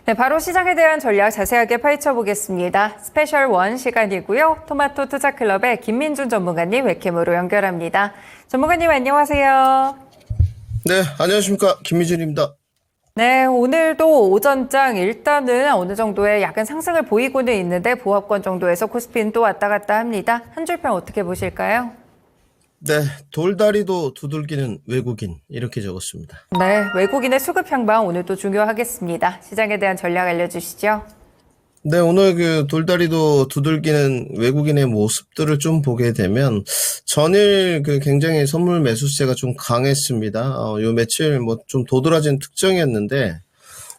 네, 바로 시장에 대한 전략 자세하게 파헤쳐 보겠습니다. 스페셜 원 시간이고요. 토마토 투자클럽의 김민준 전문가님 웹캠으로 연결합니다. 전문가님 안녕하세요. 네, 안녕하십니까. 김민준입니다. 네, 오늘도 오전장 일단은 어느 정도의 약간 상승을 보이고는 있는데 보합권 정도에서 코스피는 또 왔다 갔다 합니다. 한 줄평 어떻게 보실까요? 네, 돌다리도 두들기는 외국인 이렇게 적었습니다. 네, 외국인의 수급 향방 오늘도 중요하겠습니다. 시장에 대한 전략 알려주시죠. 네, 오늘 그 돌다리도 두들기는 외국인의 모습들을 좀 보게 되면 전일 그 굉장히 선물 매수세가 좀 강했습니다. 요 며칠 뭐 좀 도드라진 특징이었는데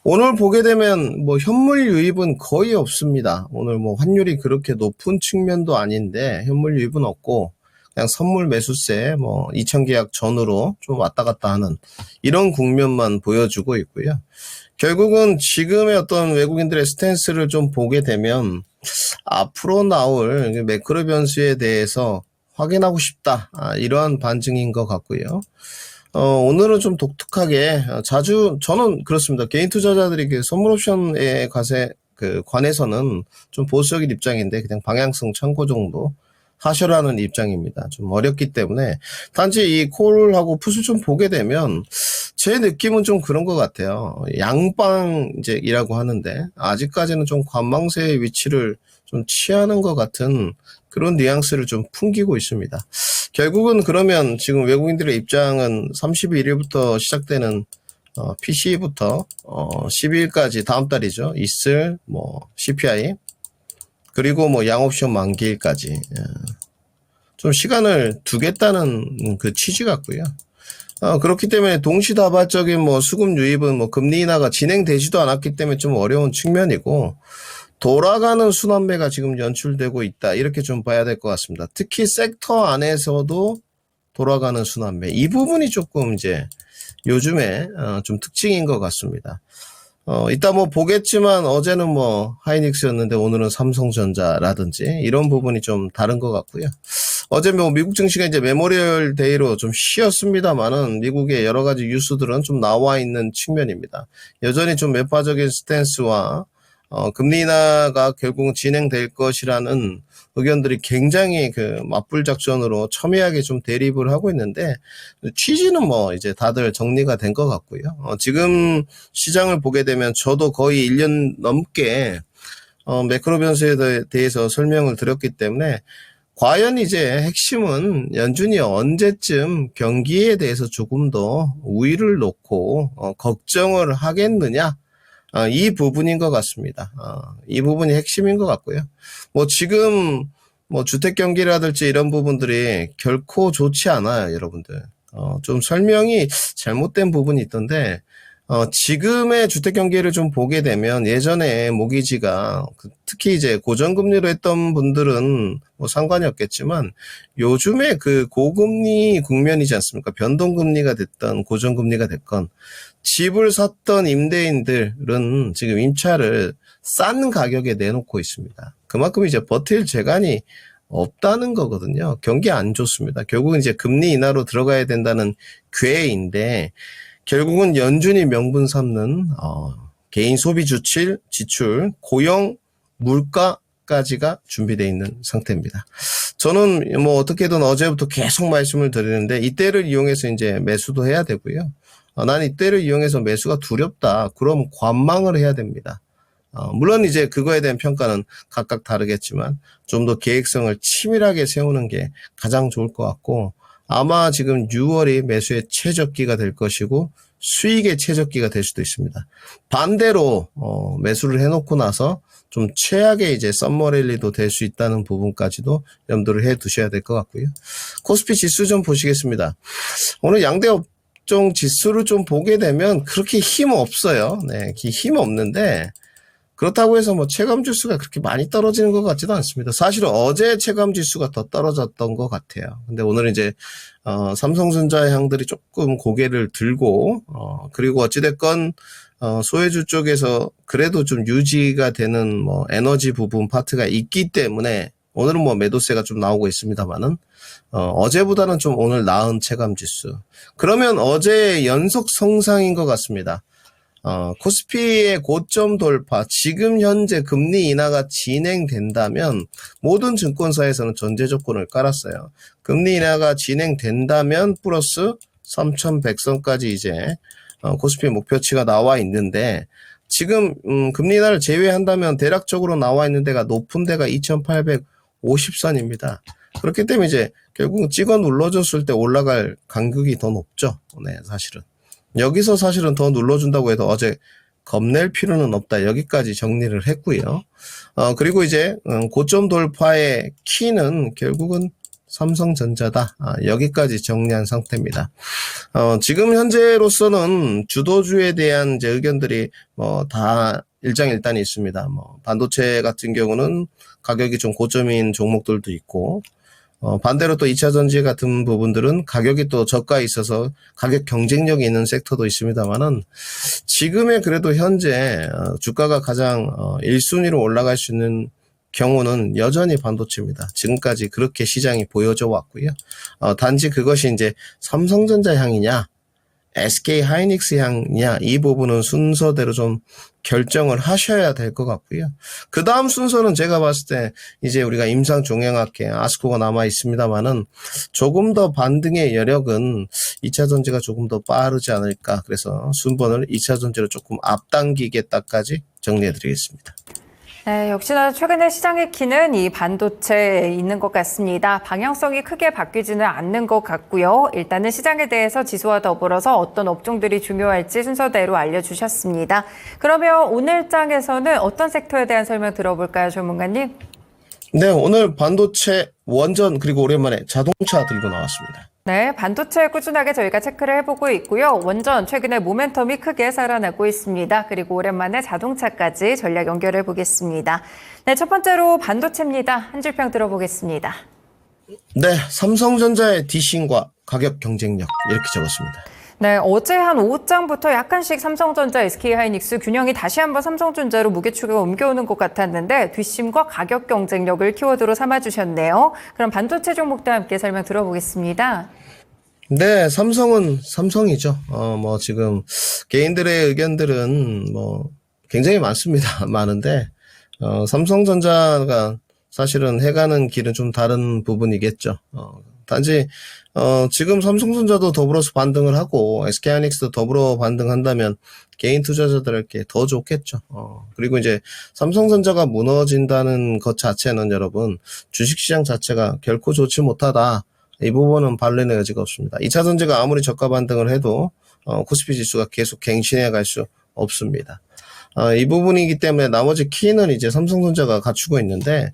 오늘 보게 되면 뭐 현물 유입은 거의 없습니다. 오늘 뭐 환율이 그렇게 높은 측면도 아닌데 현물 유입은 없고 그냥 선물 매수세 뭐 2000계약 전으로 좀 왔다 갔다 하는 이런 국면만 보여주고 있고요. 결국은 지금의 어떤 외국인들의 스탠스를 좀 보게 되면 앞으로 나올 매크로 변수에 대해서 확인하고 싶다. 이러한 반증인 것 같고요. 오늘은 좀 독특하게 자주 저는 그렇습니다. 개인 투자자들이 그 선물 옵션에 관해서는 좀 보수적인 입장인데 그냥 방향성 참고 정도 하셔라는 입장입니다. 좀 어렵기 때문에 단지 이 콜하고 풋을 좀 보게 되면 제 느낌은 좀 그런 것 같아요. 양방 이라고 하는데 아직까지는 좀 관망세의 위치를 좀 취하는 것 같은 그런 뉘앙스를 좀 풍기고 있습니다. 결국은 그러면 지금 외국인들의 입장은 31일부터 시작되는 PC부터 12일까지 다음 달이죠. 있을 뭐 CPI 그리고 뭐 양옵션 만기일까지 좀 시간을 두겠다는 그 취지 같고요. 그렇기 때문에 동시다발적인 뭐 수급 유입은 뭐 금리 인하가 진행되지도 않았기 때문에 좀 어려운 측면이고 돌아가는 순환매가 지금 연출되고 있다. 이렇게 좀 봐야 될 것 같습니다. 특히 섹터 안에서도 돌아가는 순환매. 이 부분이 조금 이제 요즘에 좀 특징인 것 같습니다. 이따 뭐 보겠지만 어제는 뭐 하이닉스였는데 오늘은 삼성전자라든지 이런 부분이 좀 다른 것 같고요. 어제 뭐 미국 증시가 이제 메모리얼 데이로 좀 쉬었습니다만은 미국의 여러 가지 뉴스들은 좀 나와 있는 측면입니다. 여전히 좀 매파적인 스탠스와 금리 인하가 결국은 진행될 것이라는 의견들이 굉장히 그 맞불 작전으로 첨예하게 좀 대립을 하고 있는데 취지는 뭐 이제 다들 정리가 된 것 같고요. 지금 시장을 보게 되면 저도 거의 1년 넘게 매크로 변수에 대해서 설명을 드렸기 때문에 과연 이제 핵심은 연준이 언제쯤 경기에 대해서 조금 더 우위를 놓고 걱정을 하겠느냐. 이 부분인 것 같습니다. 이 부분이 핵심인 것 같고요. 뭐 지금 뭐 주택 경기라든지 이런 부분들이 결코 좋지 않아요, 여러분들. 좀 설명이 잘못된 부분이 있던데, 지금의 주택 경기를 좀 보게 되면 예전에 모기지가 특히 이제 고정금리로 했던 분들은 뭐 상관이 없겠지만 요즘에 그 고금리 국면이지 않습니까? 변동금리가 됐던 고정금리가 됐건 집을 샀던 임대인들은 지금 임차를 싼 가격에 내놓고 있습니다. 그만큼 이제 버틸 재간이 없다는 거거든요. 경기 안 좋습니다. 결국은 이제 금리 인하로 들어가야 된다는 궤인데 결국은 연준이 명분 삼는 개인 소비 지출, 고용, 물가까지가 준비되어 있는 상태입니다. 저는 뭐 어떻게든 어제부터 계속 말씀을 드리는데 이때를 이용해서 이제 매수도 해야 되고요. 난 이때를 이용해서 매수가 두렵다. 그럼 관망을 해야 됩니다. 물론 이제 그거에 대한 평가는 각각 다르겠지만 좀 더 계획성을 치밀하게 세우는 게 가장 좋을 것 같고 아마 지금 6월이 매수의 최적기가 될 것이고 수익의 최적기가 될 수도 있습니다. 반대로 매수를 해놓고 나서 좀 최악의 이제 썸머랠리도 될 수 있다는 부분까지도 염두를 해 두셔야 될 것 같고요. 코스피 지수 좀 보시겠습니다. 오늘 양대 업종 지수를 좀 보게 되면 그렇게 힘 없어요. 네, 힘 없는데 그렇다고 해서 뭐 체감 지수가 그렇게 많이 떨어지는 것 같지도 않습니다. 사실은 어제 체감 지수가 더 떨어졌던 것 같아요. 근데 오늘은 이제 삼성전자의 향들이 조금 고개를 들고 그리고 어찌됐건 소외주 쪽에서 그래도 좀 유지가 되는 뭐 에너지 부분 파트가 있기 때문에 오늘은 뭐 매도세가 좀 나오고 있습니다만은 어제보다는 좀 오늘 나은 체감 지수. 그러면 어제 연속 성상인 것 같습니다. 코스피의 고점 돌파, 지금 현재 금리 인하가 진행된다면 모든 증권사에서는 전제 조건을 깔았어요. 금리 인하가 진행된다면 플러스 3,100선까지 이제 코스피 목표치가 나와 있는데 지금 금리 인하를 제외한다면 대략적으로 나와 있는 데가 높은 데가 2,850선입니다. 그렇기 때문에 이제 결국 찍어 눌러줬을 때 올라갈 간격이 더 높죠. 네, 사실은. 여기서 사실은 더 눌러준다고 해도 어제 겁낼 필요는 없다. 여기까지 정리를 했고요. 그리고 이제 고점 돌파의 키는 결국은 삼성전자다. 여기까지 정리한 상태입니다. 지금 현재로서는 주도주에 대한 이제 의견들이 다 일장일단이 있습니다. 반도체 같은 경우는 가격이 좀 고점인 종목들도 있고, 반대로 또 2차 전지 같은 부분들은 가격이 또 저가에 있어서 가격 경쟁력이 있는 섹터도 있습니다만은 지금의 그래도 현재 주가가 가장 1순위로 올라갈 수 있는 경우는 여전히 반도체입니다. 지금까지 그렇게 시장이 보여져 왔고요. 단지 그것이 이제 삼성전자 향이냐, SK 하이닉스 향이냐, 이 부분은 순서대로 좀 결정을 하셔야 될 것 같고요. 그 다음 순서는 제가 봤을 때 이제 우리가 임상종양학회 아스코가 남아 있습니다만은 조금 더 반등의 여력은 2차 전지가 조금 더 빠르지 않을까. 그래서 순번을 2차 전지로 조금 앞당기겠다까지 정리해 드리겠습니다. 네, 역시나 최근에 시장의 키는 이 반도체에 있는 것 같습니다. 방향성이 크게 바뀌지는 않는 것 같고요. 일단은 시장에 대해서 지수와 더불어서 어떤 업종들이 중요할지 순서대로 알려주셨습니다. 그러면 오늘 장에서는 어떤 섹터에 대한 설명 들어볼까요, 전문가님? 네, 오늘 반도체, 원전, 그리고 오랜만에 자동차 들고 나왔습니다. 네, 반도체 꾸준하게 저희가 체크를 해보고 있고요. 원전 최근에 모멘텀이 크게 살아나고 있습니다. 그리고 오랜만에 자동차까지 전략 연결해 보겠습니다. 네, 첫 번째로 반도체입니다. 한 줄평 들어보겠습니다. 네, 삼성전자의 디싱과 가격 경쟁력 이렇게 적었습니다. 네, 어제 한 오후장부터 약간씩 삼성전자, SK하이닉스 균형이 다시 한번 삼성전자로 무게추가 옮겨오는 것 같았는데 뒷심과 가격 경쟁력을 키워드로 삼아주셨네요. 그럼 반도체 종목도 함께 설명 들어보겠습니다. 네, 삼성은 삼성이죠. 지금 개인들의 의견들은 굉장히 많습니다. 많은데, 삼성전자가 사실은 해가는 길은 좀 다른 부분이겠죠. 단지, 지금 삼성전자도 더불어서 반등을 하고, SK하이닉스도 더불어 반등한다면 개인 투자자들에게 더 좋겠죠. 그리고 이제 삼성전자가 무너진다는 것 자체는 여러분, 주식시장 자체가 결코 좋지 못하다. 이 부분은 반론의 여지가 없습니다. 2차 전지가 아무리 저가 반등을 해도 코스피 지수가 계속 갱신해 갈 수 없습니다. 이 부분이기 때문에 나머지 키는 이제 삼성전자가 갖추고 있는데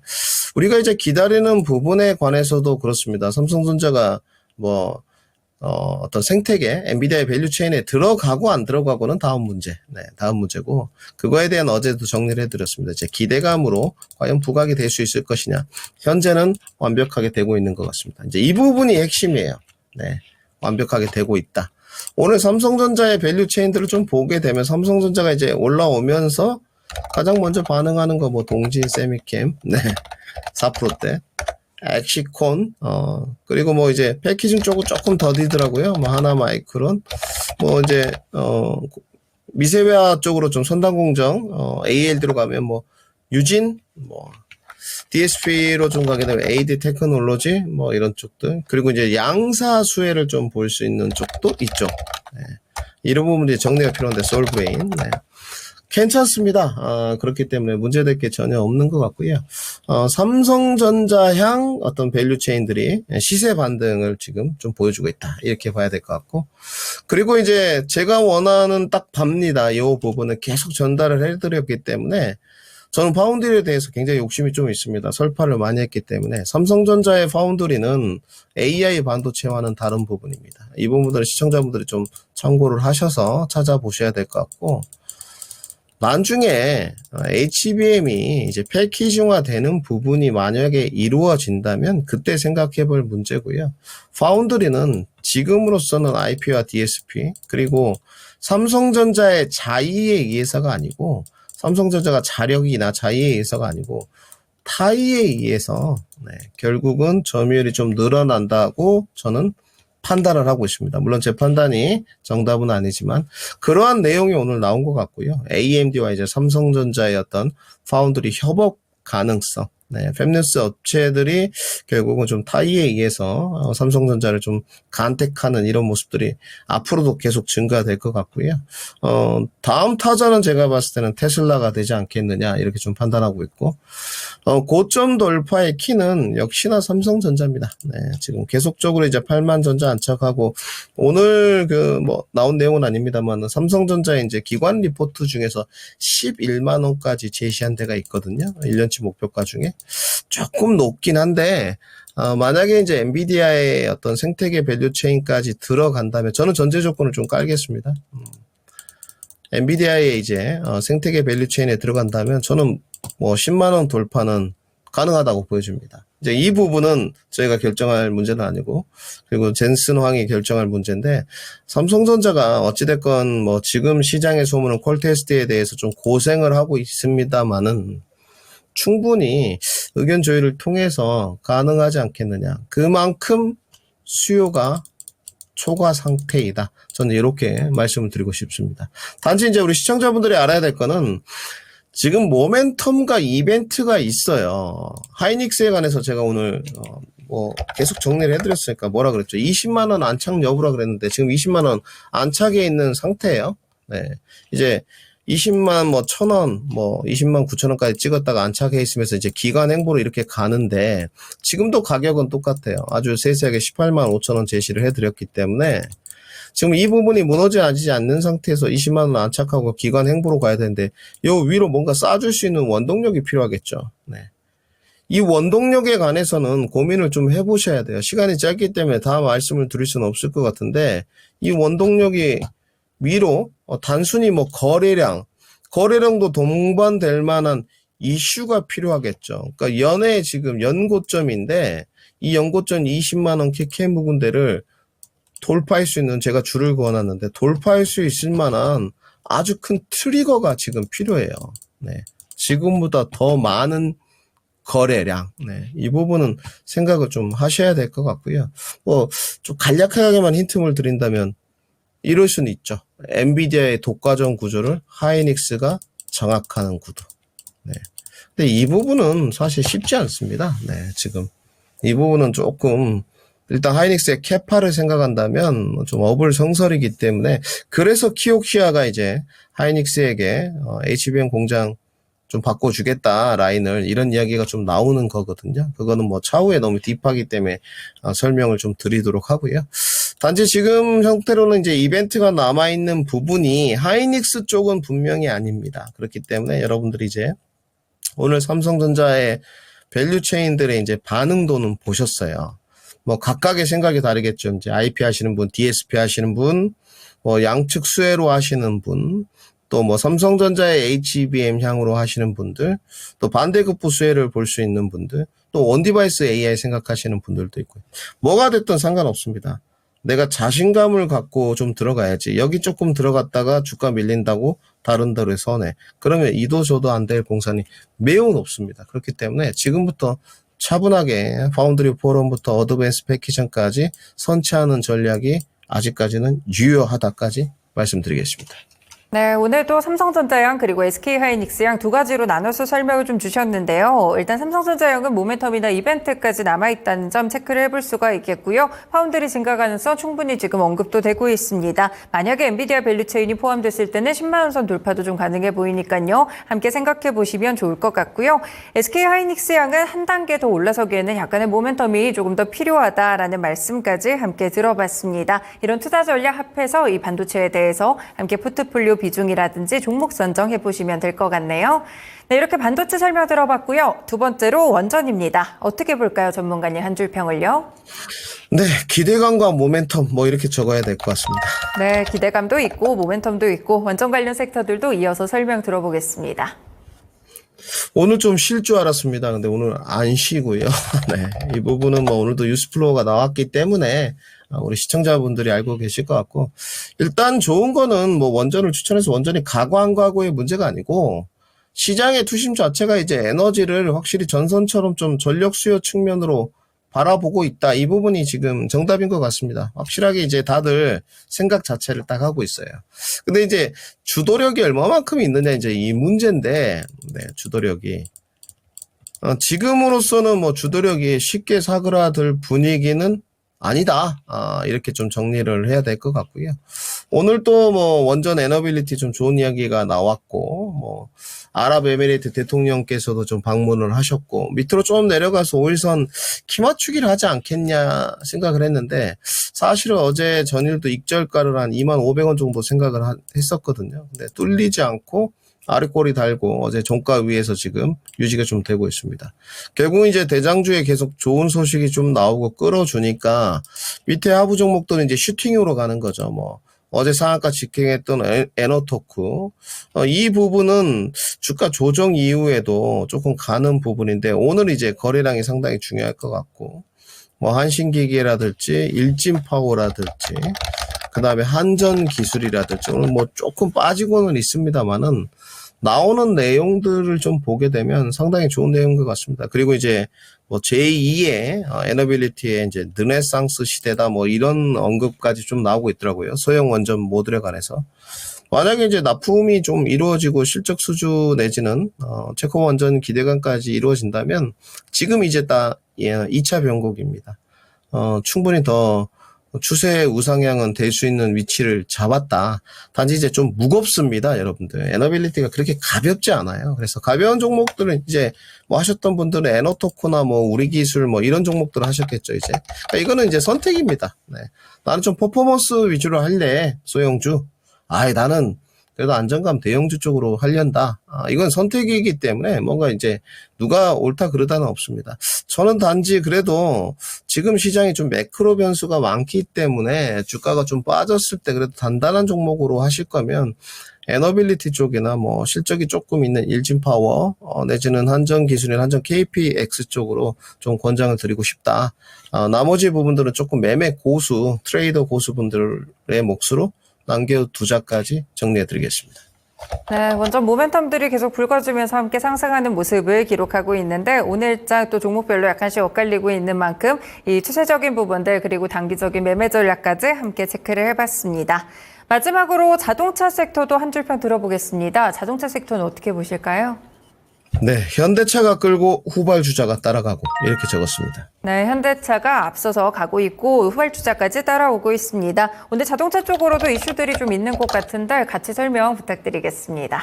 우리가 이제 기다리는 부분에 관해서도 그렇습니다. 삼성전자가 어떤 생태계, 엔비디아의 밸류체인에 들어가고 안 들어가고는 다음 문제. 네, 다음 문제고, 그거에 대한 어제도 정리를 해드렸습니다. 이제 기대감으로 과연 부각이 될 수 있을 것이냐. 현재는 완벽하게 되고 있는 것 같습니다. 이제 이 부분이 핵심이에요. 네, 완벽하게 되고 있다. 오늘 삼성전자의 밸류체인들을 좀 보게 되면 삼성전자가 이제 올라오면서 가장 먼저 반응하는 거 동지 세미캠, 네, 4%대. 엑시콘, 그리고 이제 패키징 쪽은 조금 더디더라고요. 하나마이크론, 이제, 미세화 쪽으로 좀 선단공정, ALD로 가면 유진, DSP로 좀 가게 되면 AD 테크놀로지, 이런 쪽들. 그리고 이제 양사 수혜를 좀 볼 수 있는 쪽도 있죠. 네. 이런 부분들이 정리가 필요한데, 솔브레인. 네. 괜찮습니다. 그렇기 때문에 문제될 게 전혀 없는 것 같고요. 삼성전자향 어떤 밸류체인들이 시세 반등을 지금 좀 보여주고 있다. 이렇게 봐야 될 것 같고. 그리고 이제 제가 원하는 딱 답니다. 이 부분을 계속 전달을 해드렸기 때문에 저는 파운드리에 대해서 굉장히 욕심이 좀 있습니다. 설파를 많이 했기 때문에 삼성전자의 파운드리는 AI 반도체와는 다른 부분입니다. 이 부분들을 시청자분들이 좀 참고를 하셔서 찾아보셔야 될 것 같고, 나중에 HBM이 이제 패키징화 되는 부분이 만약에 이루어진다면 그때 생각해 볼 문제고요. 파운드리는 지금으로서는 IP와 DSP, 그리고 삼성전자의 자의에 의해서가 아니고, 삼성전자가 자력이나 자의에 의해서가 아니고 타의에 의해서 결국은 점유율이 좀 늘어난다고 저는 판단을 하고 있습니다. 물론 제 판단이 정답은 아니지만 그러한 내용이 오늘 나온 것 같고요. AMD와 이제 삼성전자의 어떤 파운드리 협업 가능성, 네, 팹리스 업체들이 결국은 좀 타이에 의해서 삼성전자를 좀 간택하는 이런 모습들이 앞으로도 계속 증가될 것 같고요. 다음 타자는 제가 봤을 때는 테슬라가 되지 않겠느냐 이렇게 좀 판단하고 있고, 고점 돌파의 키는 역시나 삼성전자입니다. 네, 지금 계속적으로 이제 8만 전자 안착하고 오늘 나온 내용은 아닙니다만 삼성전자의 이제 기관 리포트 중에서 11만 원까지 제시한 데가 있거든요. 1년치 목표가 중에. 조금 높긴 한데, 만약에 이제 엔비디아의 어떤 생태계 밸류 체인까지 들어간다면, 저는 전제 조건을 좀 깔겠습니다. 엔비디아의 이제, 생태계 밸류 체인에 들어간다면, 저는 10만원 돌파는 가능하다고 보여집니다. 이제 이 부분은 저희가 결정할 문제는 아니고, 그리고 젠슨 황이 결정할 문제인데, 삼성전자가 어찌됐건 지금 시장의 소문은 퀄테스트에 대해서 좀 고생을 하고 있습니다만은, 충분히 의견 조율을 통해서 가능하지 않겠느냐. 그만큼 수요가 초과 상태이다. 저는 이렇게 말씀을 드리고 싶습니다. 단지 이제 우리 시청자분들이 알아야 될 거는 지금 모멘텀과 이벤트가 있어요. 하이닉스에 관해서 제가 오늘 계속 정리를 해드렸으니까 뭐라 그랬죠? 20만 원 안착 여부라 그랬는데 지금 20만 원 안착에 있는 상태예요. 네, 이제 20만 1,000원, 20만 9천원까지 찍었다가 안착해 있으면서 이제 기간 행보로 이렇게 가는데 지금도 가격은 똑같아요. 아주 세세하게 18만 5천원 제시를 해드렸기 때문에 지금 이 부분이 무너지지 않는 상태에서 20만 원 안착하고 기간 행보로 가야 되는데 요 위로 뭔가 쌓아줄 수 있는 원동력이 필요하겠죠. 네. 이 원동력에 관해서는 고민을 좀 해보셔야 돼요. 시간이 짧기 때문에 다 말씀을 드릴 수는 없을 것 같은데 이 원동력이 위로 단순히 거래량도 동반될 만한 이슈가 필요하겠죠. 그러니까 연의 지금 연고점인데 이 연고점 20만 원 KK 부분대를 돌파할 수 있는, 제가 줄을 그어놨는데 돌파할 수 있을 만한 아주 큰 트리거가 지금 필요해요. 네. 지금보다 더 많은 거래량. 네. 이 부분은 생각을 좀 하셔야 될 것 같고요. 좀 간략하게만 힌트를 드린다면 이럴 수는 있죠. 엔비디아의 독과점 구조를 하이닉스가 장악하는 구도. 네. 근데 이 부분은 사실 쉽지 않습니다. 네. 지금 이 부분은 조금 일단 하이닉스의 캐파를 생각한다면 좀 어불성설이기 때문에 그래서 키옥시아가 이제 하이닉스에게 HBM 공장 좀 바꿔주겠다 라인을 이런 이야기가 좀 나오는 거거든요. 그거는 차후에 너무 딥하기 때문에 설명을 좀 드리도록 하고요. 단지 지금 형태로는 이제 이벤트가 남아있는 부분이 하이닉스 쪽은 분명히 아닙니다. 그렇기 때문에 여러분들이 이제 오늘 삼성전자의 밸류 체인들의 이제 반응도는 보셨어요. 각각의 생각이 다르겠죠. 이제 IP 하시는 분, DSP 하시는 분, 양측 수혜로 하시는 분, 또 삼성전자의 HBM 향으로 하시는 분들, 또 반대급부 수혜를 볼 수 있는 분들, 또 원디바이스 AI 생각하시는 분들도 있고요. 뭐가 됐든 상관없습니다. 내가 자신감을 갖고 좀 들어가야지. 여기 조금 들어갔다가 주가 밀린다고 다른 데로 선회. 그러면 이도 저도 안 될 공산이 매우 높습니다. 그렇기 때문에 지금부터 차분하게 파운드리 포럼부터 어드밴스 패키션까지 선취하는 전략이 아직까지는 유효하다까지 말씀드리겠습니다. 네, 오늘도 삼성전자양 그리고 SK하이닉스양 두 가지로 나눠서 설명을 좀 주셨는데요. 일단 삼성전자양은 모멘텀이나 이벤트까지 남아있다는 점 체크를 해볼 수가 있겠고요. 파운드리 증가 가능성 충분히 지금 언급도 되고 있습니다. 만약에 엔비디아 밸류체인이 포함됐을 때는 10만 원 선 돌파도 좀 가능해 보이니까요. 함께 생각해 보시면 좋을 것 같고요. SK하이닉스양은 한 단계 더 올라서기에는 약간의 모멘텀이 조금 더 필요하다라는 말씀까지 함께 들어봤습니다. 이런 투자 전략 합해서 이 반도체에 대해서 함께 포트폴리오 비중이라든지 종목 선정해 보시면 될 것 같네요. 네, 이렇게 반도체 설명 들어봤고요. 두 번째로 원전입니다. 어떻게 볼까요, 전문가님 한 줄 평을요? 네, 기대감과 모멘텀 이렇게 적어야 될 것 같습니다. 네, 기대감도 있고 모멘텀도 있고 원전 관련 섹터들도 이어서 설명 들어보겠습니다. 오늘 좀 쉴 줄 알았습니다. 근데 오늘 안 쉬고요. 네, 이 부분은 오늘도 뉴스플로우가 나왔기 때문에 우리 시청자분들이 알고 계실 것 같고, 일단 좋은 거는 원전을 추천해서 원전이 가고 안 가고의 문제가 아니고 시장의 투심 자체가 이제 에너지를 확실히 전선처럼 좀 전력 수요 측면으로 바라보고 있다. 이 부분이 지금 정답인 것 같습니다. 확실하게 이제 다들 생각 자체를 딱 하고 있어요. 근데 이제 주도력이 얼마만큼 있느냐 이제 이 문제인데, 네, 주도력이. 지금으로서는 뭐 주도력이 쉽게 사그라들 분위기는 아니다. 이렇게 좀 정리를 해야 될 것 같고요. 오늘 또 뭐 원전 에너빌리티 좀 좋은 이야기가 나왔고, 뭐 아랍에미리트 대통령께서도 좀 방문을 하셨고, 밑으로 좀 내려가서 5일선 키 맞추기를 하지 않겠냐 생각을 했는데, 사실은 어제 전일도 익절가를 한 25,500원 정도 생각을 했었거든요. 근데 뚫리지 않고 아랫꼬리 달고 어제 종가 위에서 지금 유지가 좀 되고 있습니다. 결국 이제 대장주에 계속 좋은 소식이 좀 나오고 끌어주니까 밑에 하부 종목들은 이제 슈팅으로 가는 거죠. 뭐 어제 상한가 직행했던 에너토크, 이 부분은 주가 조정 이후에도 조금 가는 부분인데 오늘 이제 거래량이 상당히 중요할 것 같고, 뭐 한신기계라든지 일진파워라든지 그 다음에 한전기술이라든지 오늘 뭐 조금 빠지고는 있습니다만은 나오는 내용들을 좀 보게 되면 상당히 좋은 내용인 것 같습니다. 그리고 이제 뭐 제2의 에너빌리티의 이제 르네상스 시대다 뭐 이런 언급까지 좀 나오고 있더라고요. 소형 원전 모듈에 관해서. 만약에 이제 납품이 좀 이루어지고 실적 수주 내지는 체코 원전 기대감까지 이루어진다면 지금 이제 딱 2차 변곡입니다. 충분히 더 추세 우상향은 될 수 있는 위치를 잡았다. 단지 이제 좀 무겁습니다, 여러분들. 에너빌리티가 그렇게 가볍지 않아요. 그래서 가벼운 종목들은 이제 뭐 하셨던 분들은 에너토크나 뭐 우리기술 뭐 이런 종목들을 하셨겠죠, 이제. 그러니까 이거는 이제 선택입니다. 네. 나는 좀 퍼포먼스 위주로 할래, 소형주. 나는 그래도 안정감 대형주 쪽으로 하련다. 이건 선택이기 때문에 뭔가 이제 누가 옳다 그르다는 없습니다. 저는 단지 그래도 지금 시장이 좀 매크로 변수가 많기 때문에 주가가 좀 빠졌을 때 그래도 단단한 종목으로 하실 거면 에너빌리티 쪽이나 뭐 실적이 조금 있는 일진파워 내지는 한전기술이나 한전 KPX 쪽으로 좀 권장을 드리고 싶다. 나머지 부분들은 조금 매매 고수, 트레이더 고수분들의 몫으로 남겨두자까지 정리해드리겠습니다. 네, 원전 모멘텀들이 계속 불거지면서 함께 상승하는 모습을 기록하고 있는데 오늘장 또 종목별로 약간씩 엇갈리고 있는 만큼 이 추세적인 부분들 그리고 단기적인 매매 전략까지 함께 체크를 해봤습니다. 마지막으로 자동차 섹터도 한 줄평 들어보겠습니다. 자동차 섹터는 어떻게 보실까요? 네, 현대차가 끌고 후발주자가 따라가고 이렇게 적었습니다. 네, 현대차가 앞서서 가고 있고 후발주자까지 따라오고 있습니다. 오늘 자동차 쪽으로도 이슈들이 좀 있는 것 같은데 같이 설명 부탁드리겠습니다.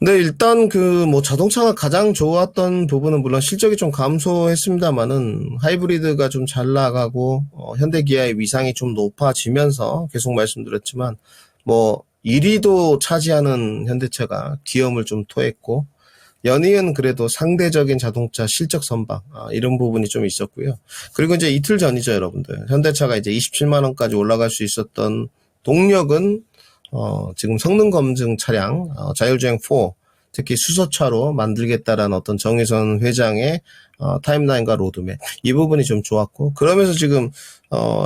네, 일단 뭐 자동차가 가장 좋았던 부분은 물론 실적이 좀 감소했습니다만은 하이브리드가 좀 잘 나가고 현대기아의 위상이 좀 높아지면서 계속 말씀드렸지만 뭐 1위도 차지하는 현대차가 기염을 좀 토했고 연이은 그래도 상대적인 자동차 실적 선방 이런 부분이 좀 있었고요. 그리고 이제 이틀 전이죠, 여러분들. 현대차가 이제 27만 원까지 올라갈 수 있었던 동력은 지금 성능 검증 차량 자율주행 4 특히 수소차로 만들겠다라는 어떤 정의선 회장의 타임라인과 로드맵 이 부분이 좀 좋았고 그러면서 지금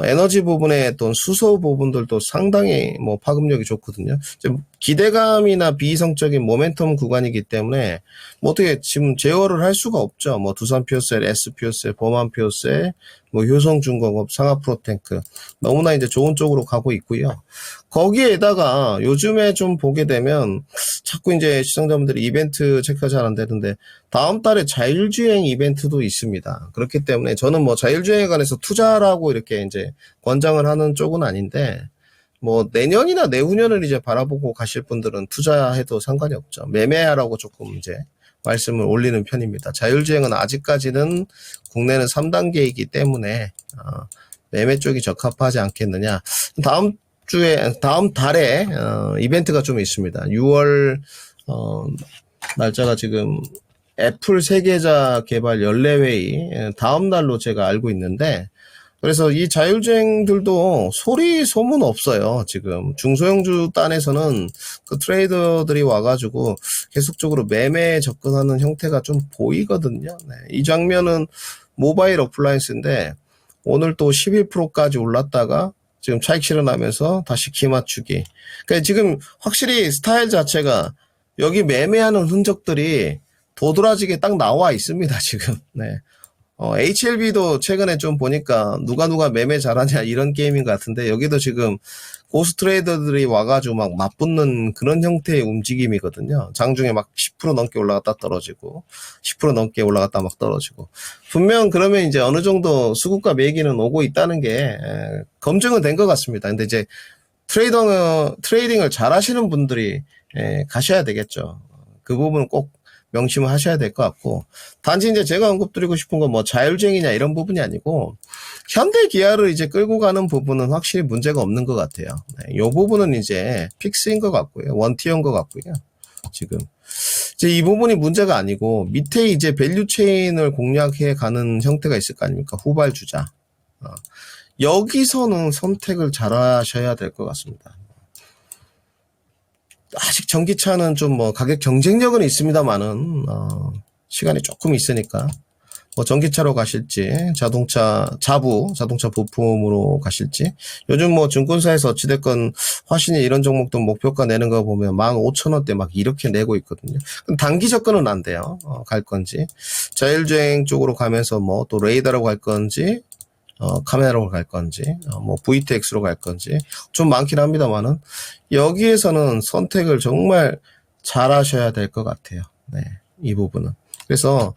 에너지 부분의 어떤 수소 부분들도 상당히 뭐 파급력이 좋거든요. 지금 기대감이나 비이성적인 모멘텀 구간이기 때문에 뭐 어떻게 지금 제어를 할 수가 없죠. 뭐 두산 퓨어셀, S 퓨어셀, 범한 퓨어셀, 뭐 효성중공업, 상하프로탱크 너무나 이제 좋은 쪽으로 가고 있고요. 거기에다가 요즘에 좀 보게 되면 자꾸 이제 시청자분들이 이벤트 체크가 잘 안 되는데 다음 달에 자율주행 이벤트도 있습니다. 그렇기 때문에 저는 뭐 자율주행에 관해서 투자라고 이렇게 이제 권장을 하는 쪽은 아닌데 뭐 내년이나 내후년을 이제 바라보고 가실 분들은 투자해도 상관이 없죠. 매매하라고 조금 이제 말씀을 올리는 편입니다. 자율주행은 아직까지는 국내는 3단계이기 때문에 매매 쪽이 적합하지 않겠느냐. 다음 달에 이벤트가 좀 있습니다. 6월 날짜가 지금 애플 세계자 개발 연례회의 다음 날로 제가 알고 있는데 그래서 이 자율주행들도 소리 소문 없어요. 지금 중소형주 단에서는 그 트레이더들이 와가지고 계속적으로 매매에 접근하는 형태가 좀 보이거든요. 네. 이 장면은 모바일 어플라이언스인데 오늘 또 11%까지 올랐다가 지금 차익 실현하면서 다시 키 맞추기. 그러니까 지금 확실히 스타일 자체가 여기 매매하는 흔적들이 도드라지게 딱 나와 있습니다, 지금. 네. HLB도 최근에 좀 보니까 누가 매매 잘하냐 이런 게임인 것 같은데 여기도 지금 고스 트레이더들이 와가지고 막 맞붙는 그런 형태의 움직임이거든요. 장중에 막 10% 넘게 올라갔다 떨어지고 10% 넘게 올라갔다 막 떨어지고 분명 그러면 이제 어느 정도 수급과 매기는 오고 있다는 게 검증은 된 것 같습니다. 근데 이제 트레이딩을 잘 하시는 분들이 가셔야 되겠죠. 그 부분은 꼭 명심을 하셔야 될 것 같고, 단지 이제 제가 언급드리고 싶은 건 뭐 자율주행이냐 이런 부분이 아니고, 현대 기아를 이제 끌고 가는 부분은 확실히 문제가 없는 것 같아요. 이 부분은 이제 픽스인 것 같고요. 원티어인 것 같고요. 지금. 이제 이 부분이 문제가 아니고, 밑에 이제 밸류 체인을 공략해 가는 형태가 있을 거 아닙니까? 후발주자. 여기서는 선택을 잘 하셔야 될 것 같습니다. 아직 전기차는 좀 뭐 가격 경쟁력은 있습니다만은 시간이 조금 있으니까 뭐 전기차로 가실지 자동차 부품으로 가실지 요즘 뭐 증권사에서 어찌됐건 화신이 이런 종목도 목표가 내는 거 보면 15,000원대 막 이렇게 내고 있거든요. 그럼 단기 접근은 안 돼요. 갈 건지 자율주행 쪽으로 가면서 뭐 또 레이더로 갈 건지 카메라로 갈 건지, 뭐, VTX로 갈 건지, 좀 많긴 합니다만은, 여기에서는 선택을 정말 잘 하셔야 될 것 같아요. 네, 이 부분은. 그래서,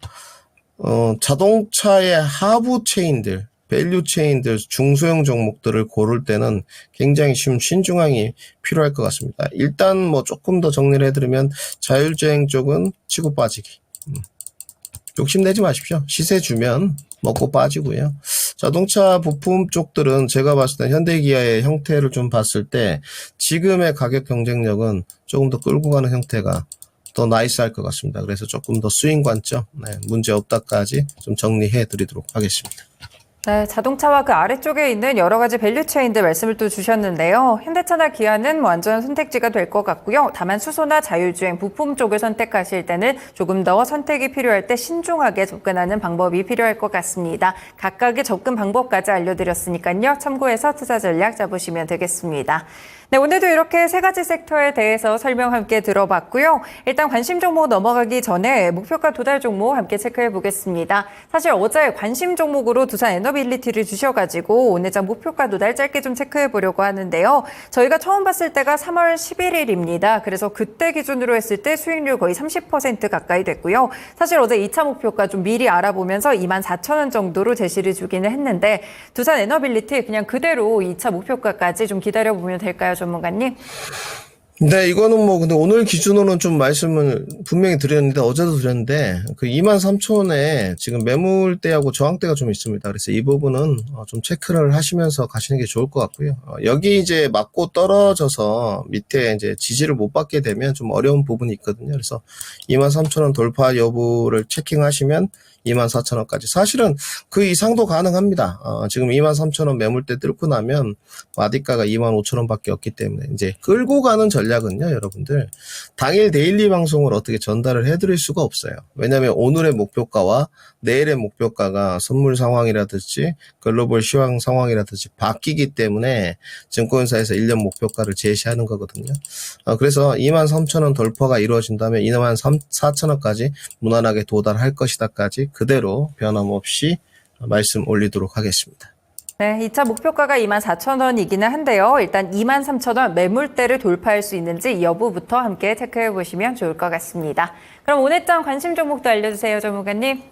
자동차의 하부 체인들, 밸류 체인들, 중소형 종목들을 고를 때는 굉장히 신중함이 필요할 것 같습니다. 일단 뭐 조금 더 정리를 해드리면, 자율주행 쪽은 치고 빠지기. 욕심내지 마십시오. 시세 주면 먹고 빠지고요. 자동차 부품 쪽들은 제가 봤을 때 현대기아의 형태를 좀 봤을 때 지금의 가격 경쟁력은 조금 더 끌고 가는 형태가 더 나이스할 것 같습니다. 그래서 조금 더 스윙 관점, 문제 없다까지 좀 정리해 드리도록 하겠습니다. 네, 자동차와 그 아래쪽에 있는 여러 가지 밸류체인들 말씀을 또 주셨는데요. 현대차나 기아는 완전 선택지가 될 것 같고요. 다만 수소나 자율주행 부품 쪽을 선택하실 때는 조금 더 선택이 필요할 때 신중하게 접근하는 방법이 필요할 것 같습니다. 각각의 접근 방법까지 알려드렸으니까요. 참고해서 투자 전략 잡으시면 되겠습니다. 네, 오늘도 이렇게 세 가지 섹터에 대해서 설명 함께 들어봤고요. 일단 관심 종목 넘어가기 전에 목표가 도달 종목 함께 체크해 보겠습니다. 사실 어제 관심 종목으로 두산 에너빌리티를 주셔가지고 오늘장 목표가 도달 짧게 좀 체크해 보려고 하는데요. 저희가 처음 봤을 때가 3월 11일입니다. 그래서 그때 기준으로 했을 때 수익률 거의 30% 가까이 됐고요. 사실 어제 2차 목표가 좀 미리 알아보면서 24,000원 정도로 제시를 주기는 했는데 두산 에너빌리티 그냥 그대로 2차 목표가까지 좀 기다려보면 될까요, 전문가님? 네, 이거는 뭐, 근데 오늘 기준으로는 좀 말씀을 분명히 드렸는데, 어제도 드렸는데, 그 23,000원에 지금 매물대하고 저항대가 좀 있습니다. 그래서 이 부분은 좀 체크를 하시면서 가시는 게 좋을 것 같고요. 여기 이제 맞고 떨어져서 밑에 이제 지지를 못 받게 되면 좀 어려운 부분이 있거든요. 그래서 23,000원 돌파 여부를 체킹하시면 24,000원까지. 사실은 그 이상도 가능합니다. 지금 23,000원 매물대 뚫고 나면 마디가가 25,000원밖에 없기 때문에 이제 끌고 가는 전략은요, 여러분들 당일 데일리 방송을 어떻게 전달을 해드릴 수가 없어요. 왜냐하면 오늘의 목표가와 내일의 목표가가 선물 상황이라든지 글로벌 시황 상황이라든지 바뀌기 때문에 증권사에서 1년 목표가를 제시하는 거거든요. 그래서 23,000원 돌파가 이루어진다면 24,000원까지 무난하게 도달할 것이다까지 그대로 변함없이 말씀 올리도록 하겠습니다. 네, 2차 목표가가 24,000원이기는 한데요. 일단 23,000원 매물대를 돌파할 수 있는지 이 여부부터 함께 체크해 보시면 좋을 것 같습니다. 그럼 오늘장 관심 종목도 알려주세요, 전문가님.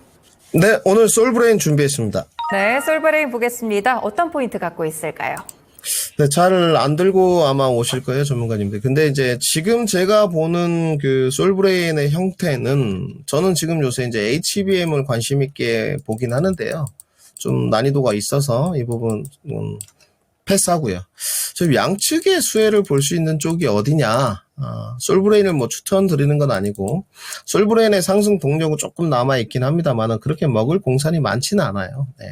네, 오늘 솔브레인 준비했습니다. 네, 솔브레인 보겠습니다. 어떤 포인트 갖고 있을까요? 네, 잘 안 들고 아마 오실 거예요, 전문가님들. 근데 이제 지금 제가 보는 그 솔브레인의 형태는 저는 지금 요새 이제 HBM을 관심 있게 보긴 하는데요. 좀 난이도가 있어서 이 부분 패스하고요. 좀 양측의 수혜를 볼 수 있는 쪽이 어디냐? 솔브레인을 뭐 추천드리는 건 아니고 솔브레인의 상승 동력은 조금 남아있긴 합니다만 그렇게 먹을 공산이 많지는 않아요. 네.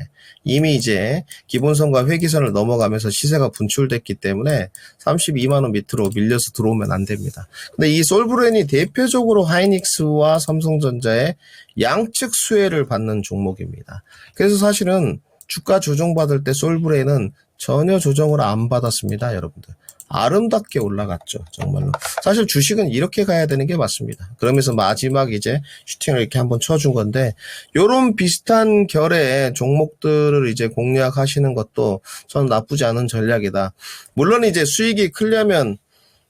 이미 이제 기본선과 회기선을 넘어가면서 시세가 분출됐기 때문에 32만원 밑으로 밀려서 들어오면 안 됩니다. 근데 이 솔브레인이 대표적으로 하이닉스와 삼성전자의 양측 수혜를 받는 종목입니다. 그래서 사실은 주가 조정받을 때 솔브레인은 전혀 조정을 안 받았습니다, 여러분들. 아름답게 올라갔죠. 정말로. 사실 주식은 이렇게 가야 되는 게 맞습니다. 그러면서 마지막 이제 슈팅을 이렇게 한번 쳐준 건데, 요런 비슷한 결의 종목들을 이제 공략하시는 것도 저는 나쁘지 않은 전략이다. 물론 이제 수익이 크려면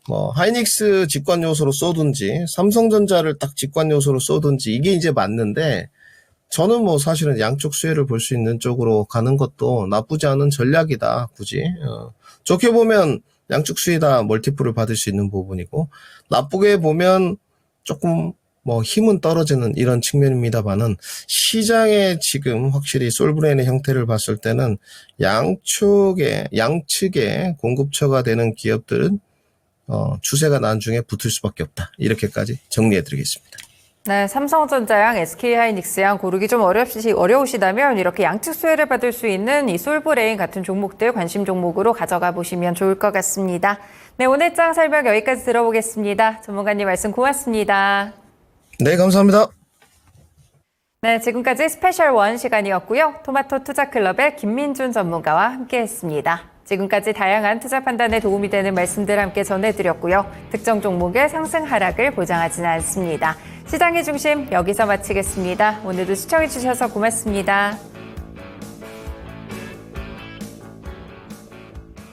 뭐 하이닉스 직관 요소로 쏘든지 삼성전자를 딱 직관 요소로 쏘든지 이게 이제 맞는데, 저는 뭐 사실은 양쪽 수혜를 볼 수 있는 쪽으로 가는 것도 나쁘지 않은 전략이다. 굳이 좋게 보면 양쪽 수혜 다 멀티플을 받을 수 있는 부분이고, 나쁘게 보면 조금 뭐 힘은 떨어지는 이런 측면입니다만은, 시장에 지금 확실히 솔브레인의 형태를 봤을 때는 양측에 공급처가 되는 기업들은 추세가 나중에 붙을 수밖에 없다. 이렇게까지 정리해드리겠습니다. 네, 삼성전자양, SK하이닉스양 고르기 좀 어려우시다면 이렇게 양측 수혜를 받을 수 있는 이 솔브레인 같은 종목들 관심 종목으로 가져가 보시면 좋을 것 같습니다. 네, 오늘 장 설명 여기까지 들어보겠습니다. 전문가님 말씀 고맙습니다. 네, 감사합니다. 네, 지금까지 스페셜 원 시간이었고요. 토마토 투자클럽의 김민준 전문가와 함께했습니다. 지금까지 다양한 투자 판단에 도움이 되는 말씀들 함께 전해드렸고요. 특정 종목의 상승 하락을 보장하지는 않습니다. 시장의 중심 여기서 마치겠습니다. 오늘도 시청해주셔서 고맙습니다.